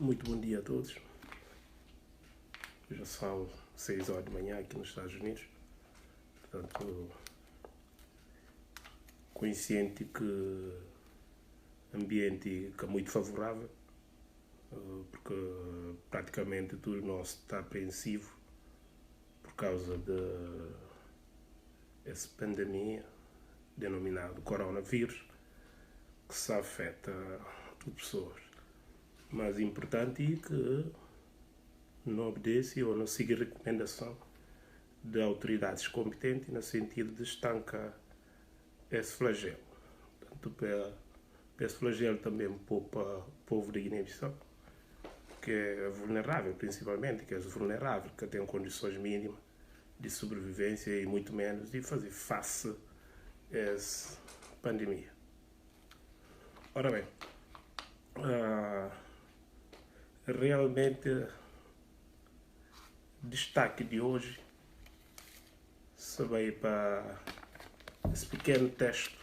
Muito bom dia a todos. Já são 6 horas de manhã aqui nos Estados Unidos. Portanto, consciente que o ambiente é muito favorável, porque praticamente tudo nosso está apreensivo por causa dessa pandemia denominada coronavírus, que se afeta as pessoas. Mas é importante que não obedece ou não siga a recomendação de autoridades competentes no sentido de estancar esse flagelo. Portanto, para esse flagelo também poupa o povo da Guiné-Bissau, que é vulnerável principalmente, que é vulnerável, que tem condições mínimas de sobrevivência e muito menos de fazer face a essa pandemia. Ora bem, realmente destaque de hoje se vai para esse pequeno texto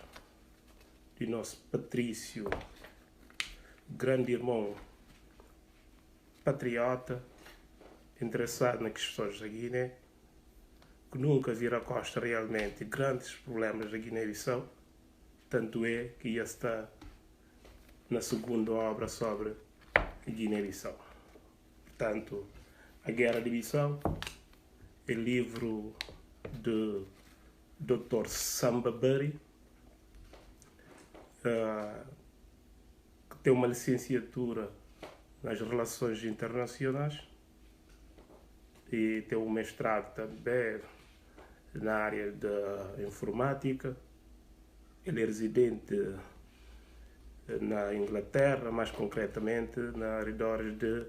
de nosso Patrício, grande irmão patriota, interessado nas questões da Guiné, que nunca vira costa realmente grandes problemas da Guiné-Bissau, tanto é que já está na segunda obra sobre Guiné-Bissau. Portanto, A Guerra de Bissau é livro de Dr. Samba Bari, que tem uma licenciatura nas relações internacionais e tem um mestrado também na área da informática. Ele é residente na Inglaterra, mais concretamente na arredores de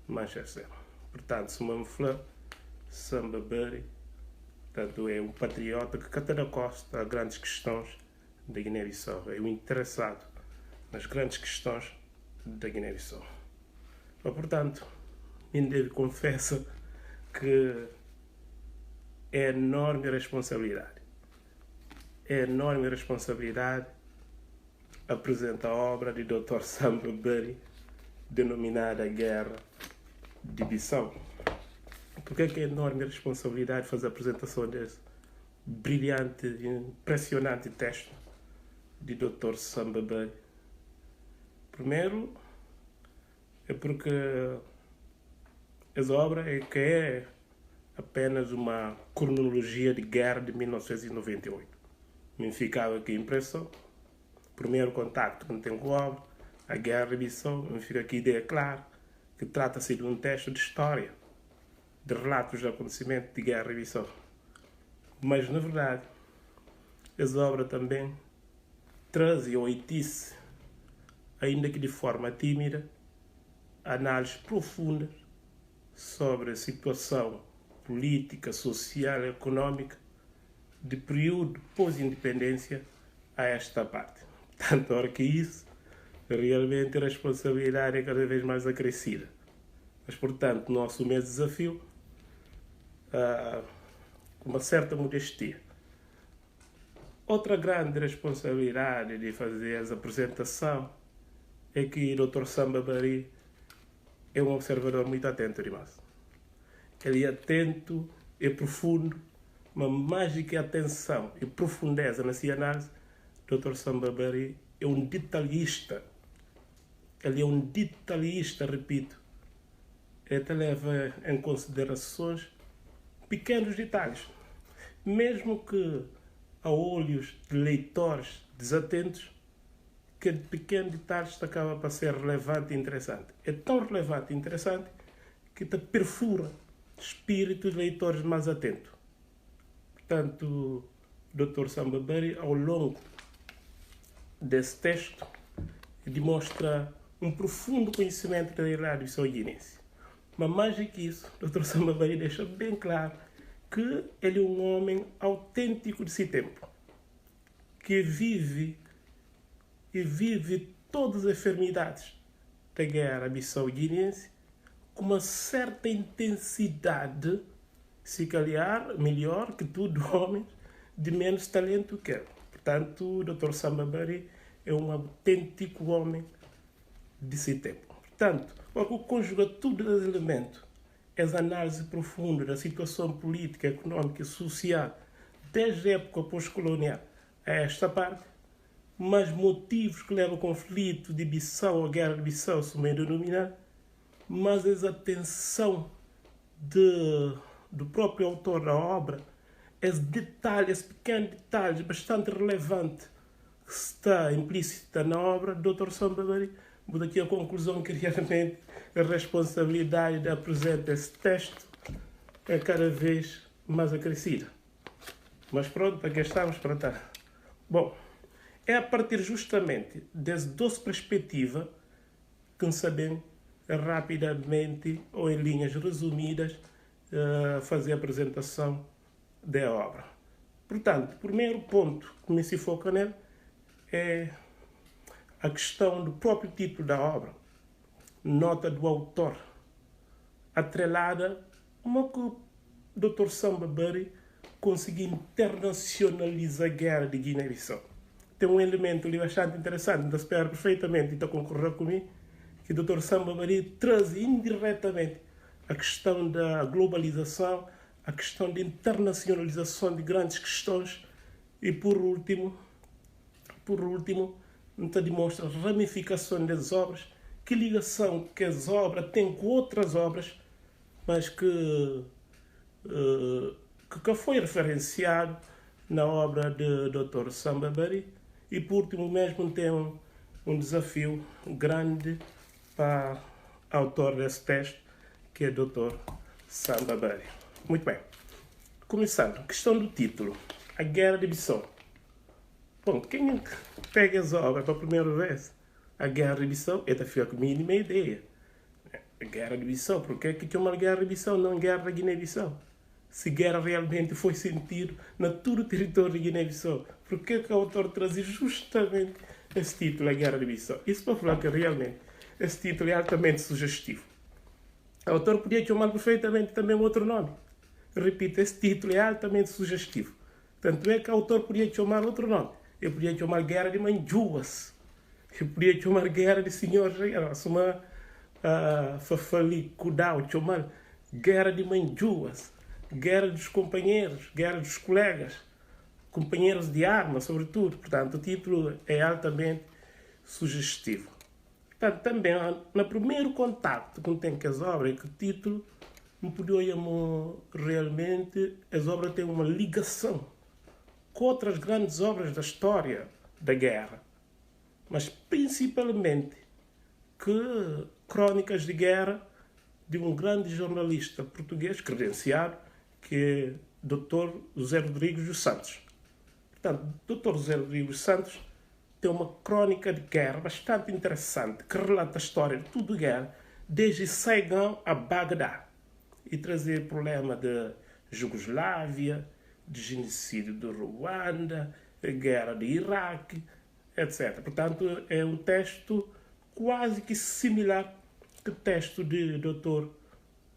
Manchester. Portanto, se me fala Samba Bari, portanto, é um patriota que cata na costa a grandes questões da Guiné-Bissau. É um interessado nas grandes questões da Guiné-Bissau. Mas, portanto, ainda confessa que é enorme responsabilidade. É enorme responsabilidade apresenta a obra de Dr. Samba Bari, denominada Guerra de Bissau. Porque é enorme responsabilidade fazer a apresentação desse brilhante, impressionante texto de Dr. Samba Bari? Primeiro, é porque essa obra é apenas uma cronologia de guerra de 1998. Me ficava aqui a impressão, primeiro contacto que tenho com a obra, a Guerra de Bissau, me fica aqui a ideia clara que trata-se de um texto de história, de relatos de acontecimentos de Guerra de Bissau. Mas, na verdade, essa obra também traz ou oitice, ainda que de forma tímida, análises profundas sobre a situação política, social e econômica de período pós-independência a esta parte. Tanto hora que isso, realmente a responsabilidade é cada vez mais acrescida. Mas, portanto, não assumir esse desafio com uma certa modestia. Outra grande responsabilidade de fazer essa apresentação é que o Dr. Samba Bari é um observador muito atento demais. Ele é atento, é profundo, uma mágica atenção e profundeza na sua análise. Dr. Samba Bari é um detalhista. Ele é um detalhista, repito. Ele leva em considerações pequenos detalhes. Mesmo que a olhos de leitores desatentos, que pequeno detalhes acaba para ser relevante e interessante. É tão relevante e interessante que te perfura espíritos de leitores mais atentos. Portanto, Dr. Samba Bari, ao longo desse texto, demonstra um profundo conhecimento da realidade bissau-guinense. Mas mais do que isso, Dr. Samba Bari deixa bem claro que ele é um homem autêntico de si tempo, que vive todas as enfermidades da guerra bissau-guinense com uma certa intensidade, se calhar melhor que tudo homens de menos talento que ele. Portanto, o Dr. Samba Bari é um autêntico homem de si tempo. Portanto, porque conjuga todos os elementos. Essa análise profunda da situação política, econômica e social desde a época pós-colonial a esta parte, mas motivos que levam ao conflito de Bissau, a guerra de Bissau, se me denominar, mas essa tensão do próprio autor da obra, esse detalhe, esse pequeno detalhe bastante relevante que está implícita na obra do Dr. Samba Bari, vou daqui a conclusão que realmente a responsabilidade de apresentar esse texto é cada vez mais acrescida. Mas pronto, aqui estamos para estar. Bom, é a partir justamente dessa doce perspectiva que sabemos rapidamente ou em linhas resumidas fazer a apresentação da obra. Portanto, o primeiro ponto que me se foca nele é a questão do próprio título da obra, nota do autor, atrelada a que o Dr. Samba Bari conseguiu internacionalizar a guerra de Guiné-Bissau. Tem um elemento ali bastante interessante, então espero perfeitamente, então concordar comigo, que o Dr. Samba Bari traz indiretamente a questão da globalização, a questão da internacionalização de grandes questões e, por último, então demonstra a ramificação das obras, que ligação que as obras têm com outras obras, mas que foi referenciado na obra de Dr. Samba Bari, e por último mesmo tem um desafio grande para o autor desse texto, que é Dr. Samba Bari. Muito bem. Começando, questão do título, A Guerra de Bissau. Bom, quem pega as obras pela primeira vez, A Guerra de Bissau, esta fica com a mínima ideia. A Guerra de Bissau, por que é que chama Guerra de Bissau, não Guerra da Guiné-Bissau? Se guerra realmente foi sentido na todo o território de Guiné-Bissau, por que o autor trazia justamente esse título, A Guerra de Bissau? Isso para falar que realmente esse título é altamente sugestivo. O autor podia chamar perfeitamente também um outro nome. Repito, esse título é altamente sugestivo. Tanto é que o autor podia chamar outro nome. Eu podia chamar Guerra de Manjuas. Eu podia chamar Guerra de Senhor Real. Uma Fafali Kudau, chamar Guerra de Manjuas. Guerra dos companheiros, guerra dos colegas, companheiros de armas, sobretudo. Portanto, o título é altamente sugestivo. Portanto, também, no primeiro contacto que tem com as obras, que o título me podia realmente, as obras têm uma ligação com outras grandes obras da história da guerra, mas principalmente que crônicas de guerra de um grande jornalista português credenciado, que é Dr. José Rodrigues dos Santos. Portanto, Dr. José Rodrigues dos Santos tem uma crônica de guerra bastante interessante, que relata a história de tudo de guerra, desde Saigão a Bagdá, e trazer problema da Jugoslávia, de genocídio do Ruanda, a guerra de Iraque, etc. Portanto, é um texto quase que similar ao texto de Dr.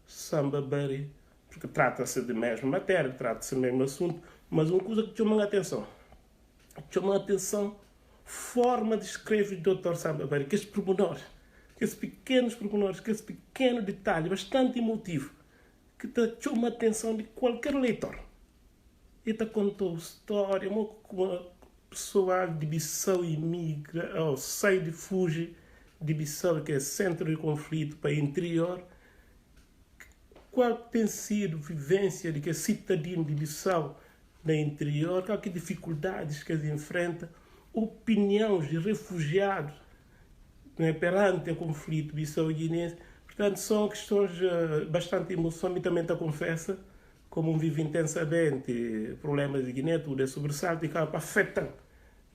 Samba Bari, porque trata-se da mesma matéria, trata-se do mesmo assunto, mas uma coisa que chama a atenção. Chama a atenção a forma de escrever do Dr. Samba Bari, que esses pormenores, que esses pequenos pormenores, que esse pequeno detalhe bastante emotivo, que chama a atenção de qualquer leitor. Ele contou história, uma pessoa de Bissau imigra, ou sai de Fuji de Bissau, que é centro de conflito para o interior. Qual tem sido a vivência de que é cidadino de Bissau no interior, quais dificuldades que eles enfrentam, opiniões de refugiados, né, perante o conflito bissau-guinense. Portanto, são questões bastante emocionantes. E também te confessa, como vive intensamente problemas de Guiné, tudo é sobressalto e acaba afetando,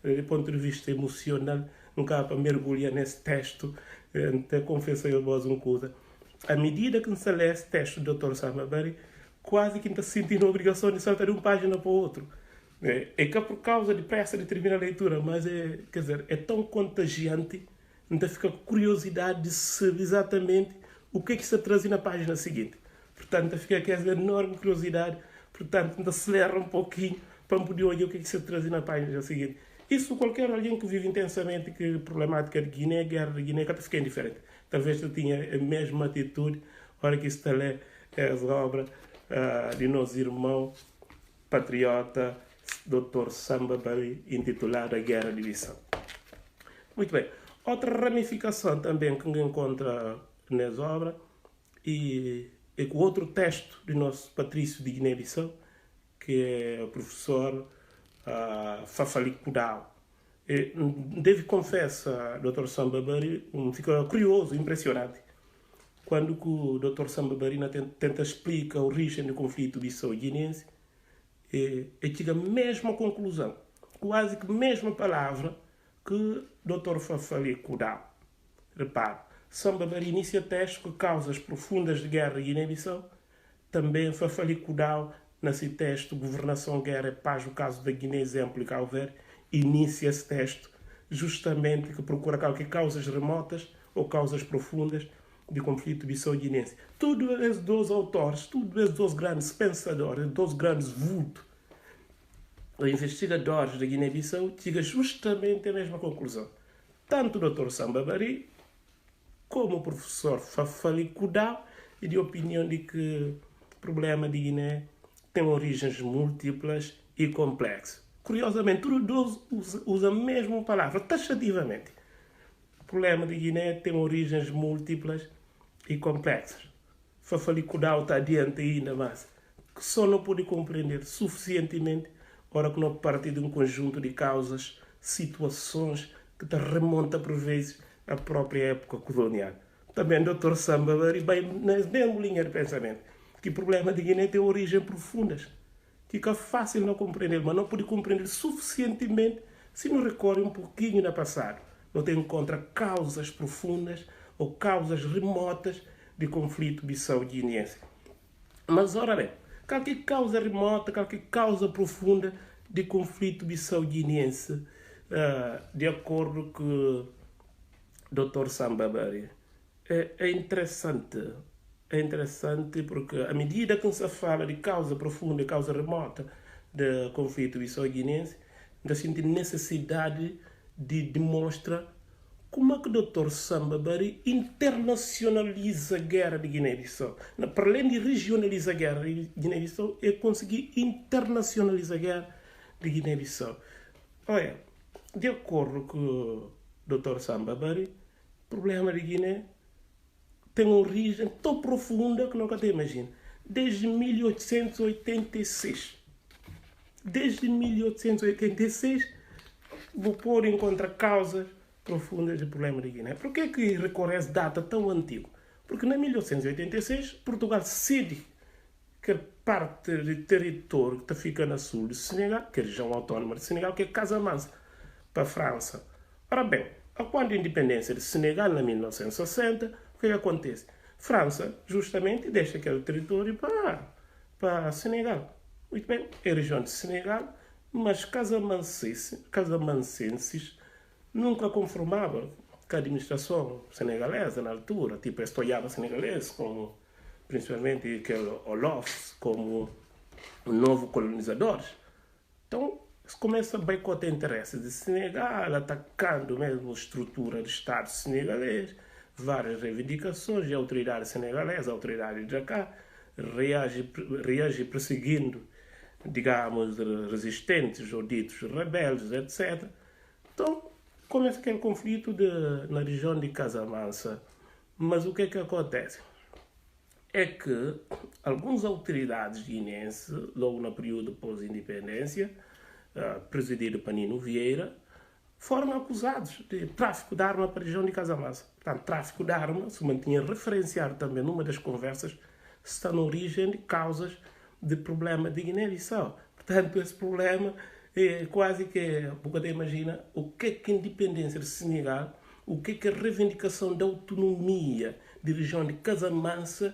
do ponto de vista emocional, não acaba mergulhar nesse texto. Te confesso eu vos uma coisa. À medida que se lê esse texto do Dr. Samba Bari, quase que está sentindo a obrigação de saltar de uma página para outra. É que é por causa de pressa de terminar a leitura, mas é tão contagiante, ainda fica com curiosidade de saber exatamente o que é que se traz na página seguinte. Portanto, fica com essa enorme curiosidade, portanto, ainda acelera um pouquinho para poder olhar o que é que se traz na página seguinte. Isso qualquer alguém que vive intensamente que a problemática de Guiné, a guerra de Guiné, que fica indiferente. talvez eu tinha a mesma atitude, hora que está a ler as obras de nosso irmão patriota, Dr. Samba Bari, intitulada Guerra de Bissau. Muito bem. Outra ramificação também que encontra nessa obra e com outro texto do nosso Patrício de Guiné-Bissau, que é o professor Fafali Kudau. Devo confessar, Dr. Samba Bari, fica curioso, impressionante, quando o Dr. Samba Bari tenta explicar a origem do conflito bissau-guinense, chega à mesma conclusão, quase que a mesma palavra que Dr. Fafali Kudau. Repare, Samba Bari inicia texto com causas profundas de guerra em Guiné-Bissau. Também Fafali Kudau, nesse texto, Governação, Guerra e Paz, o caso da Guiné, exemplo e Cabo Verde, inicia esse texto justamente que procura causas remotas ou causas profundas de conflito bissau-guinense. Todos esses dois autores, todos esses dois grandes pensadores, dois grandes vultos, investigadores da Guiné-Bissau, chegam justamente à mesma conclusão. Tanto o Dr. Samba Bari como o professor Fafali Kudau, e de opinião de que o problema de Guiné tem origens múltiplas e complexas. Curiosamente, todos usam a mesma palavra, taxativamente. O problema de Guiné tem origens múltiplas e complexas. Fafali Kudau está adiante ainda mais, que só não pode compreender suficientemente, ora que não parte de um conjunto de causas, situações que te remonta por vezes à própria época colonial. Também o Dr. Samba Bari vai na mesma linha de pensamento, que o problema de Guiné tem origens profundas. Fica fácil não compreender, mas não pode compreender suficientemente se não recorre um pouquinho no passado. Não tem em conta causas profundas ou causas remotas de conflito bissau-guineense. Mas, ora bem, qualquer causa remota, qualquer causa profunda de conflito bissau-guineense, de acordo com o Dr. Samba Bari, é interessante. É interessante porque, à medida que se fala de causa profunda e causa remota do conflito bissau-guinense, ainda sente necessidade de demonstrar como é que o Dr. Samba Bari internacionaliza a guerra de Guiné-Bissau. Para além de regionalizar a guerra de Guiné-Bissau, é conseguir internacionalizar a guerra de Guiné-Bissau. Olha, de acordo com o Dr. Samba Bari, o problema de Guiné tem uma origem tão profunda que nunca te imagina. Desde 1886. Desde 1886, vou pôr encontrar causas profundas do problema de Guiné. Por que recorre a essa data tão antiga? Porque em 1886, Portugal cede que parte do território que fica no sul do Senegal, que é a região autónoma do Senegal, que é Casamance, para a França. Ora bem, quando a independência do Senegal, em 1960, o que acontece? França, justamente, deixa aquele território para Senegal. Muito bem, é a região de Senegal, mas casamancenses nunca conformavam com a administração senegalesa na altura, tipo a estoiada senegalesa, como principalmente aquele Olof, como o novo colonizador. Então, se começa a boicotar interesses de Senegal, atacando mesmo a estrutura do Estado senegalês, várias reivindicações de autoridade senegalesa, a autoridade de Dakar, reage perseguindo, digamos, resistentes ou ditos rebeldes, etc. Então, começa aquele conflito na região de Casamance. Mas o que é que acontece? É que algumas autoridades guineenses, logo no período pós-independência, presidido por Nino Vieira, foram acusados de tráfico de arma para a região de Casamance. Portanto, tráfico de arma se mantinha referenciado também numa das conversas, está na origem de causas de problema de Guiné-Bissau. Portanto, esse problema é quase que, você imagina, o que é a independência de Senegal, o que é a reivindicação da autonomia da região de Casamance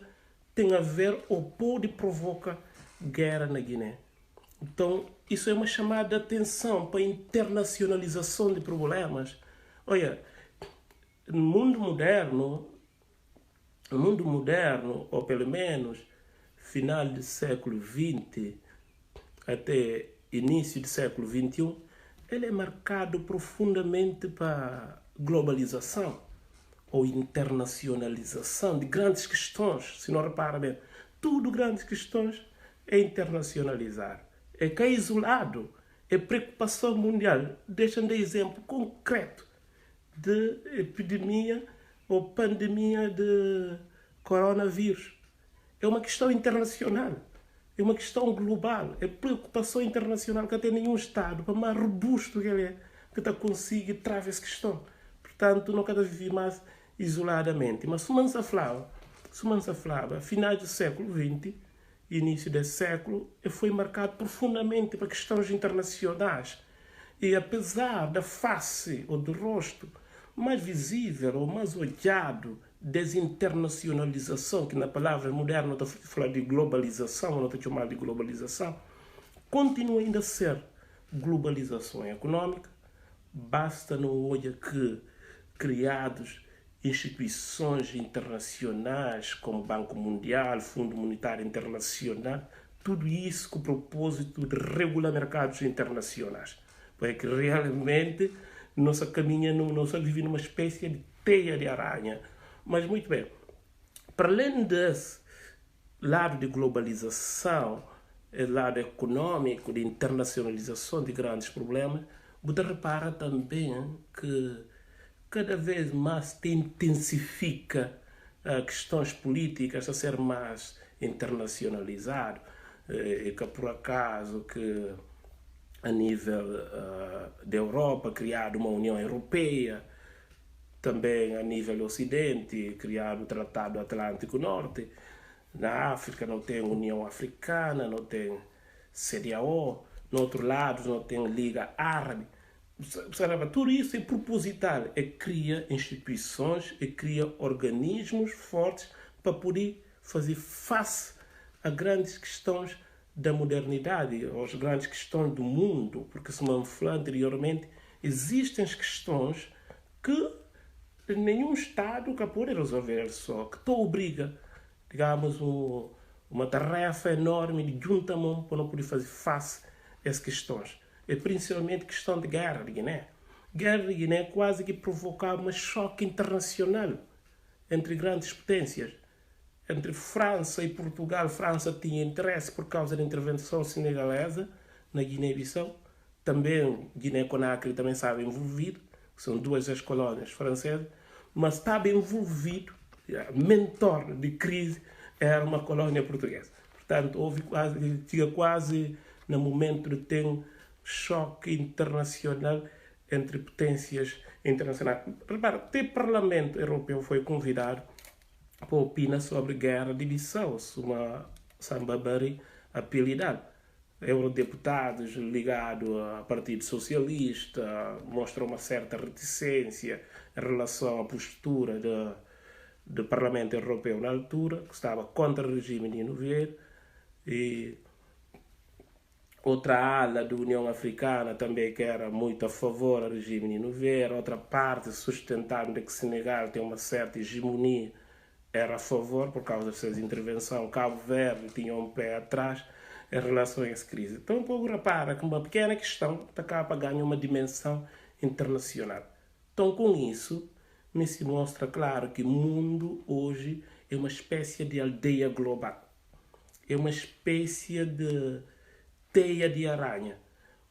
tem a ver ou pode provocar guerra na Guiné. Então, isso é uma chamada de atenção para a internacionalização de problemas. Olha, no mundo moderno, ou pelo menos final do século XX até início do século XXI, ele é marcado profundamente para globalização. ou internacionalização de grandes questões. Se não repara bem, tudo grandes questões é internacionalizar. É que é isolado, é preocupação mundial. Deixa-me dar exemplo concreto de epidemia ou pandemia de coronavírus. É uma questão internacional, é uma questão global, é preocupação internacional que até nenhum Estado, por mais robusto que ele é, que está conseguindo travar essa questão. Portanto, não cada viver mais isoladamente. Mas se a falava, finais do século XX, início desse século, foi marcado profundamente por questões internacionais. E apesar da face ou do rosto mais visível ou mais olhado desinternacionalização, que na palavra moderna não estou a falar de globalização, não estou a chamar de globalização, continua ainda a ser globalização econômica. Basta não olhar que criados instituições internacionais como Banco Mundial, Fundo Monetário Internacional, tudo isso com o propósito de regular mercados internacionais. Porque realmente nós vive numa espécie de teia de aranha. Mas muito bem, para além desse lado de globalização, lado econômico, de internacionalização de grandes problemas, você repara também que cada vez mais se intensifica questões políticas a ser mais internacionalizado, e que por acaso que a nível da Europa criado uma União Europeia, também a nível do Ocidente criado o Tratado Atlântico Norte, na África não tem União Africana, não tem CDAO, no outro lado não tem Liga Árabe. Tudo isso é proposital, cria instituições, cria organismos fortes para poder fazer face a grandes questões da modernidade, às grandes questões do mundo, porque, se me falei anteriormente, existem questões que nenhum Estado que pode resolver só, que obriga, digamos, uma tarefa enorme de juntar mão para não poder fazer face a essas questões. É principalmente questão de guerra de Guiné. Guerra de Guiné quase que provocava um choque internacional entre grandes potências. Entre França e Portugal, França tinha interesse por causa da intervenção senegalesa na Guiné-Bissau. Também Guiné-Conakry também estava envolvido, são duas das colónias francesas, mas estava envolvido, mentor de crise, era uma colónia portuguesa. Portanto, tinha quase no momento de ter um choque internacional entre potências internacionais. Repara, até o Parlamento Europeu foi convidado para opinar sobre a guerra de Bissau, uma sambabari apelidado. Eurodeputados ligados ao Partido Socialista mostram uma certa reticência em relação à postura do Parlamento Europeu na altura, que estava contra o regime de Vieira, e outra ala da União Africana também que era muito a favor do regime de Vieira, outra parte sustentando que Senegal tem uma certa hegemonia, era a favor por causa dessas intervenções. Cabo Verde tinha um pé atrás em relação a essa crise. Então, pouco repara que uma pequena questão acaba a ganhar uma dimensão internacional. Então, com isso, me se mostra claro que o mundo hoje é uma espécie de aldeia global. É uma espécie de teia de aranha,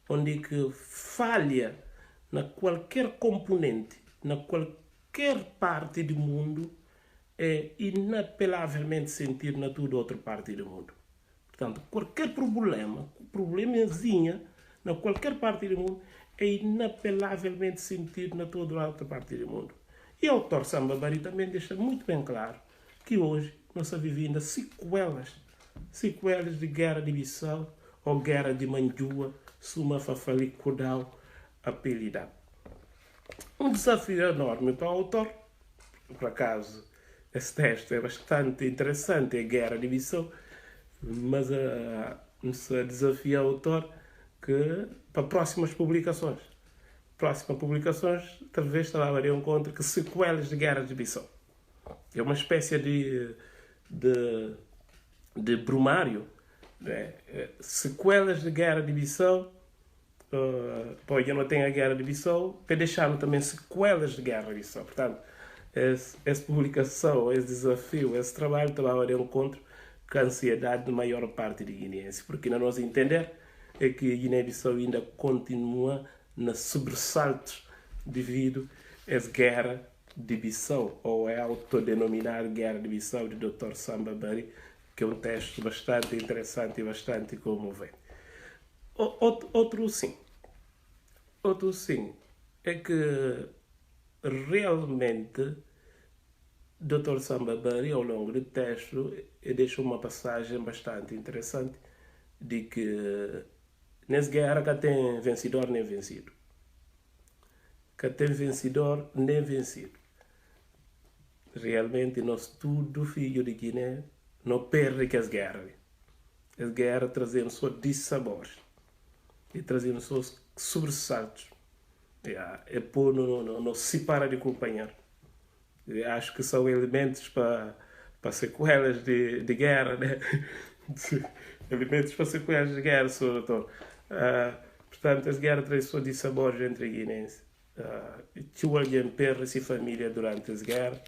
onde que falha na qualquer componente, na qualquer parte do mundo, é inapelavelmente sentido na toda outra parte do mundo. Portanto, qualquer problemazinha, na qualquer parte do mundo, é inapelavelmente sentido na toda outra parte do mundo. E o autor Sambabari também deixa muito bem claro que hoje nós estamos vivendo sequelas de guerra de Bissau ou guerra de Manjua, Suma Fafali Kodau apelidado. Um desafio enorme para o autor, por acaso, esse texto é bastante interessante, a guerra de Bissau, mas esse desafio ao autor que, para próximas publicações, talvez trabalhariam contra que sequelas de guerra de Bissau. É uma espécie de brumário, né? Sequelas de guerra de Bissau, eu não tenho a guerra de Bissau, para deixar também sequelas de guerra de Bissau. Portanto, essa publicação, esse desafio, esse trabalho estava de encontro com a ansiedade da maior parte de guineenses, porque na nossa entender é que a Guiné-Bissau ainda continua nos sobressaltos devido à guerra de Bissau, ou é autodenominada Guerra de Bissau, de Dr. Samba Bari, que é um texto bastante interessante e bastante comovente. Outro sim é que realmente Dr. Samba Bari, ao longo do texto, deixa uma passagem bastante interessante de que nessa guerra cá tem vencedor nem vencido. Cá tem vencedor nem vencido. Realmente nós tudo, filho de Guiné, não perde que as guerras. As guerras trazem só dissabores e trazem só sobressaltos. É por não se para de acompanhar. Acho que são elementos para sequelas de guerra, né? Elementos para sequelas de guerra, Sr. Doutor. Portanto, as guerras trazem só dissabores entre guineenses. Se alguém perde-se família durante as guerras,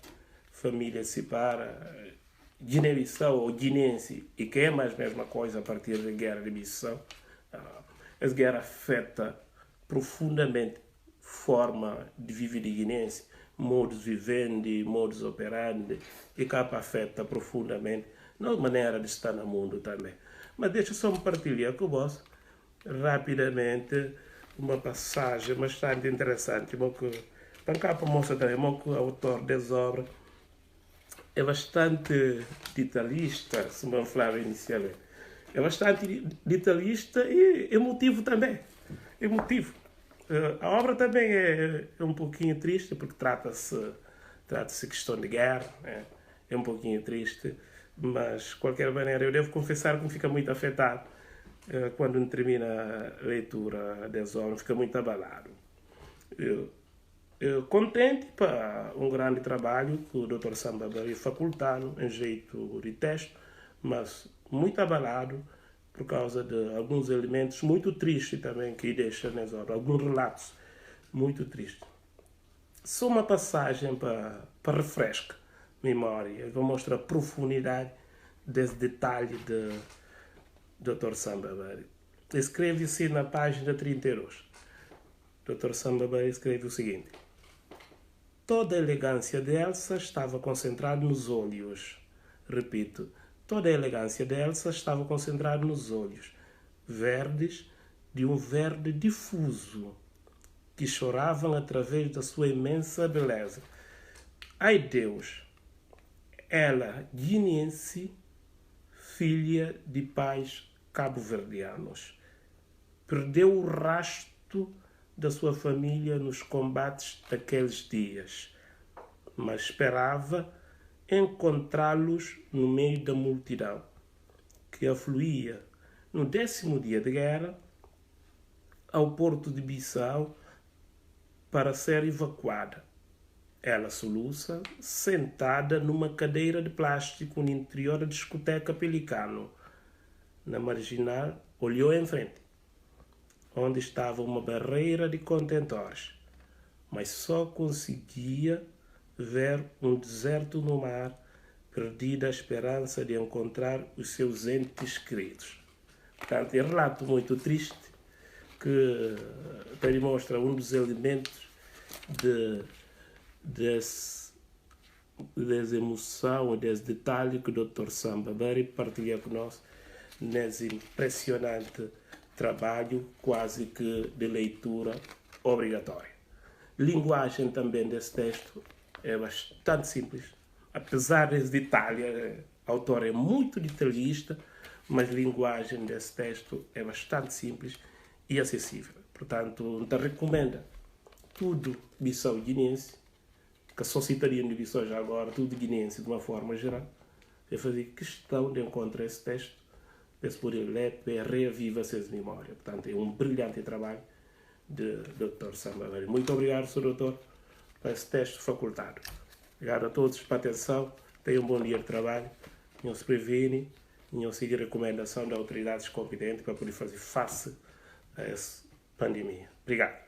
família se separa. Guiné-Bissau ou guinense, e que é mais a mesma coisa a partir da guerra de Bissau, as guerras afetam profundamente forma de viver de guinense, modus vivendi, modus operandi, e que afeta profundamente a maneira de estar no mundo também. Mas deixa só me partilhar com você rapidamente uma passagem bastante interessante, para cá para mostrar também, que o autor das obras é bastante detalhista, se me falar inicialmente. É bastante detalhista e emotivo também. Emotivo. A obra também é um pouquinho triste, porque trata-se de questão de guerra. É um pouquinho triste, mas de qualquer maneira eu devo confessar que me fica muito afetado quando termina a leitura das obras, fica muito abalado. Contente para um grande trabalho que o Dr. Samba Bari facultaram em jeito de texto, mas muito abalado por causa de alguns elementos muito tristes também que deixa nas obras, alguns relatos muito tristes. Só uma passagem para refrescar a memória, vou mostrar a profundidade desse detalhe de Dr. Samba Bari. Escreve-se na página 32. Dr. Samba Bari escreve o seguinte: toda a elegância de Elsa estava concentrada nos olhos. Repito, toda a elegância de Elsa estava concentrada nos olhos, verdes, de um verde difuso, que choravam através da sua imensa beleza. Ai Deus! Ela, guineense, filha de pais cabo-verdianos, perdeu o rasto da sua família nos combates daqueles dias, mas esperava encontrá-los no meio da multidão que afluía no 10º dia de guerra ao porto de Bissau para ser evacuada. Ela soluça, sentada numa cadeira de plástico no interior da discoteca Pelicano. Na marginal, olhou em frente, onde estava uma barreira de contentores, mas só conseguia ver um deserto no mar, perdida a esperança de encontrar os seus entes queridos. Portanto, é um relato muito triste que demonstra um dos elementos dessa emoção, desse detalhe que o Dr. Samba Bari partilha conosco nesse impressionante trabalho quase que de leitura obrigatória. Linguagem também desse texto é bastante simples, apesar desse detalhe, o autor é muito detalhista, mas a linguagem desse texto é bastante simples e acessível. Portanto, te recomendo tudo bissau-guinense, que só citaria no Bissau já agora, tudo guinense de uma forma geral, é fazer questão de encontrar esse texto, para se poder ler, para reavivar essas memórias. Portanto, é um brilhante trabalho de Dr. Samba Bari. Muito obrigado, Sr. Doutor, por esse texto facultado. Obrigado a todos pela atenção, tenham um bom dia de trabalho, não se previne, não seguir a recomendação das autoridades competentes para poder fazer face a essa pandemia. Obrigado.